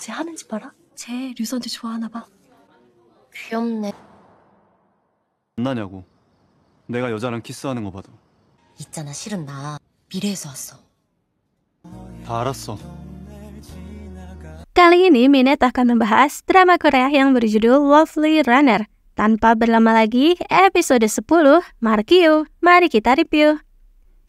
쟤 하는 집 봐라. 쟤 류선재 좋아하나 봐. 귀엽네. 만나냐고. 내가 여자랑 키스하는 거 봐도. 있잖아, 실은 나 미래에서 왔어. 다 알았어. Kali ini Minette akan membahas drama Korea yang berjudul Lovely Runner. Tanpa berlama lagi, episode 10, Markyu, mari kita review.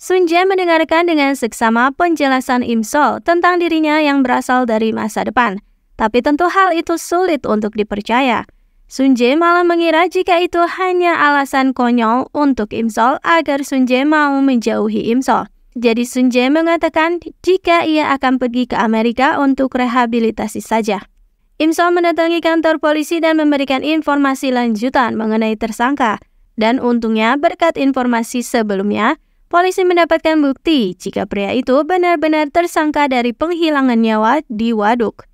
Sunjae mendengarkan dengan seksama penjelasan Im Sol tentang dirinya yang berasal dari masa depan. Tapi tentu hal itu sulit untuk dipercaya. Sunjae malah mengira jika itu hanya alasan konyol untuk Im Sol agar Sunjae mau menjauhi Im Sol. Jadi Sunjae mengatakan jika ia akan pergi ke Amerika untuk rehabilitasi saja. Im Sol mendatangi kantor polisi dan memberikan informasi lanjutan mengenai tersangka. Dan untungnya berkat informasi sebelumnya, polisi mendapatkan bukti jika pria itu benar-benar tersangka dari penghilangan nyawa di waduk.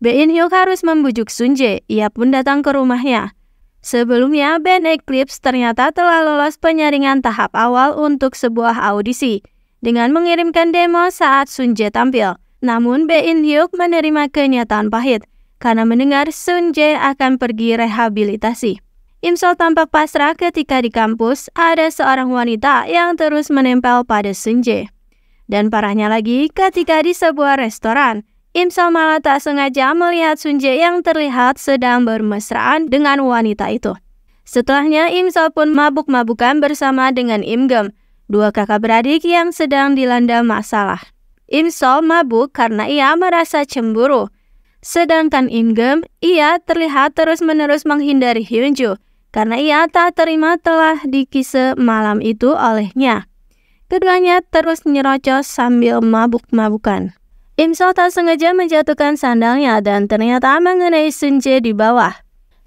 Bae In-hyuk harus membujuk Sunjae, ia pun datang ke rumahnya. Sebelumnya, band Eclipse ternyata telah lolos penyaringan tahap awal untuk sebuah audisi dengan mengirimkan demo saat Sunjae tampil. Namun Bae In-hyuk menerima kenyataan pahit karena mendengar Sunjae akan pergi rehabilitasi. Im Sol tampak pasrah ketika di kampus ada seorang wanita yang terus menempel pada Sunjae. Dan parahnya lagi ketika di sebuah restoran, Im Sol malah tak sengaja melihat Sunjae yang terlihat sedang bermesraan dengan wanita itu. Setelahnya Im Sol pun mabuk-mabukan bersama dengan Im Geum, dua kakak beradik yang sedang dilanda masalah. Im Sol mabuk karena ia merasa cemburu. Sedangkan Im Geum, ia terlihat terus-menerus menghindari Hyunju karena ia tak terima telah dikisse malam itu olehnya. Keduanya terus nyerocos sambil mabuk-mabukan. Im Sol tak sengaja menjatuhkan sandalnya dan ternyata mengenai Sunjae di bawah.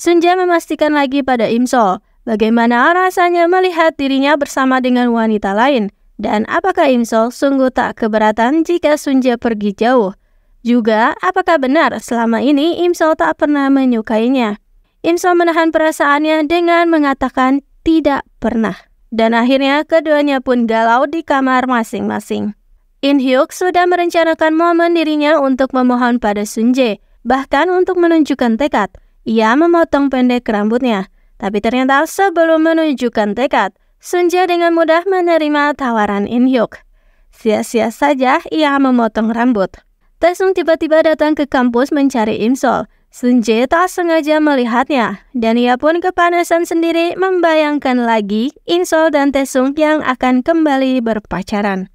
Sunjae memastikan lagi pada Im Sol bagaimana rasanya melihat dirinya bersama dengan wanita lain, dan apakah Im Sol sungguh tak keberatan jika Sunjae pergi jauh. Juga, apakah benar selama ini Im Sol tak pernah menyukainya. Im Sol menahan perasaannya dengan mengatakan tidak pernah. Dan akhirnya keduanya pun galau di kamar masing-masing. In-hyuk sudah merencanakan momen dirinya untuk memohon pada Sunjae, bahkan untuk menunjukkan tekad. Ia memotong pendek rambutnya. Tapi ternyata sebelum menunjukkan tekad, Sunjae dengan mudah menerima tawaran In-hyuk. Sia-sia saja ia memotong rambut. Taesung tiba-tiba datang ke kampus mencari Im Sol. Sunjae tak sengaja melihatnya, dan ia pun kepanasan sendiri membayangkan lagi Im Sol dan Taesung yang akan kembali berpacaran.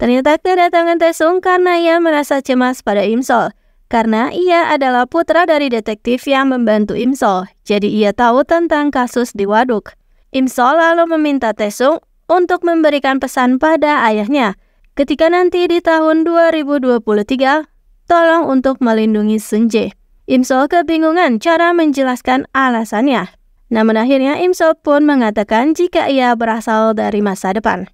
Ternyata kedatangan Taesung karena ia merasa cemas pada Im Sol. Karena ia adalah putra dari detektif yang membantu Im Sol, jadi ia tahu tentang kasus di waduk. Im Sol lalu meminta Taesung untuk memberikan pesan pada ayahnya ketika nanti di tahun 2023, tolong untuk melindungi Sunjae. Im Sol kebingungan cara menjelaskan alasannya. Namun akhirnya Im Sol pun mengatakan jika ia berasal dari masa depan.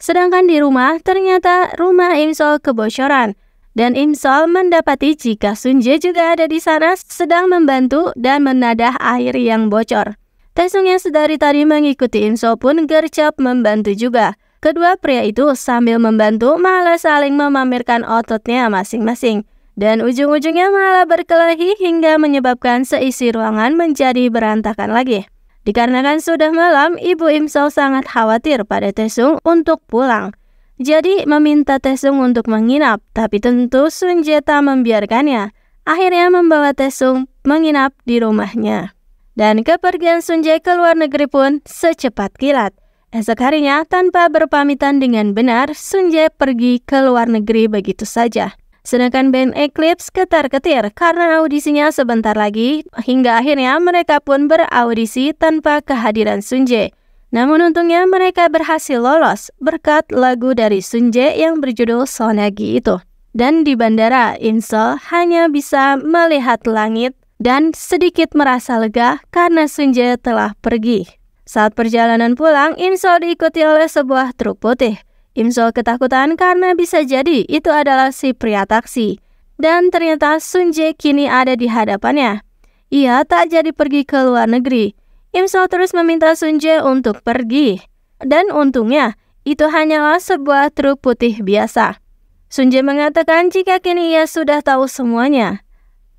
Sedangkan di rumah, ternyata rumah Im Sol kebocoran. Dan Im Sol mendapati jika Sunjae juga ada di sana sedang membantu dan menadah air yang bocor. Taesung yang sedari tadi mengikuti Im Sol pun gercep membantu juga. Kedua pria itu sambil membantu malah saling memamerkan ototnya masing-masing. Dan ujung-ujungnya malah berkelahi hingga menyebabkan seisi ruangan menjadi berantakan lagi. Dikarenakan sudah malam, ibu Im Sol sangat khawatir pada Taesung untuk pulang. Jadi meminta Taesung untuk menginap, tapi tentu Sunjae tak membiarkannya. Akhirnya membawa Taesung menginap di rumahnya. Dan kepergian Sunjae ke luar negeri pun secepat kilat. Esok harinya, tanpa berpamitan dengan benar, Sunjae pergi ke luar negeri begitu saja. Sedangkan band Eclipse ketar-ketir karena audisinya sebentar lagi, hingga akhirnya mereka pun beraudisi tanpa kehadiran Sunjae. Namun untungnya mereka berhasil lolos berkat lagu dari Sunjae yang berjudul Sonagi itu. Dan di bandara, Im Sol hanya bisa melihat langit dan sedikit merasa lega karena Sunjae telah pergi. Saat perjalanan pulang, Im Sol diikuti oleh sebuah truk putih. Im Sol ketakutan karena bisa jadi itu adalah si pria taksi. Dan ternyata Sunjae kini ada di hadapannya. Ia tak jadi pergi ke luar negeri. Im Sol terus meminta Sunjae untuk pergi. Dan untungnya, itu hanyalah sebuah truk putih biasa. Sunjae mengatakan jika kini ia sudah tahu semuanya.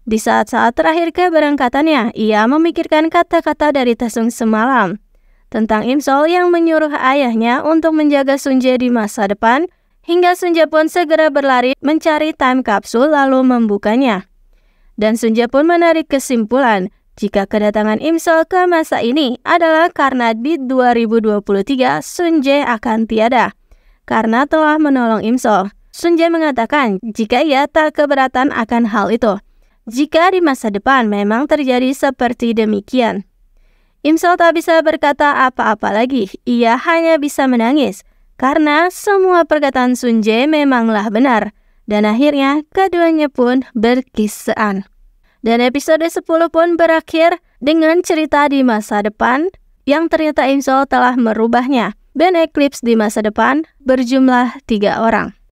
Di saat-saat terakhir keberangkatannya, ia memikirkan kata-kata dari Taesung semalam tentang Imsol yang menyuruh ayahnya untuk menjaga Sunjae di masa depan, hingga Sunjae pun segera berlari mencari time capsule lalu membukanya. Dan Sunjae pun menarik kesimpulan jika kedatangan Imsol ke masa ini adalah karena di 2023 Sunjae akan tiada karena telah menolong Imsol. Sunjae mengatakan jika ia tak keberatan akan hal itu jika di masa depan memang terjadi seperti demikian. Imsol tak bisa berkata apa-apa lagi, ia hanya bisa menangis karena semua perkataan Sunjae memanglah benar, dan akhirnya keduanya pun berkisaan. Dan episode 10 pun berakhir dengan cerita di masa depan yang ternyata Imsol telah merubahnya. Band Eclipse di masa depan berjumlah 3 orang.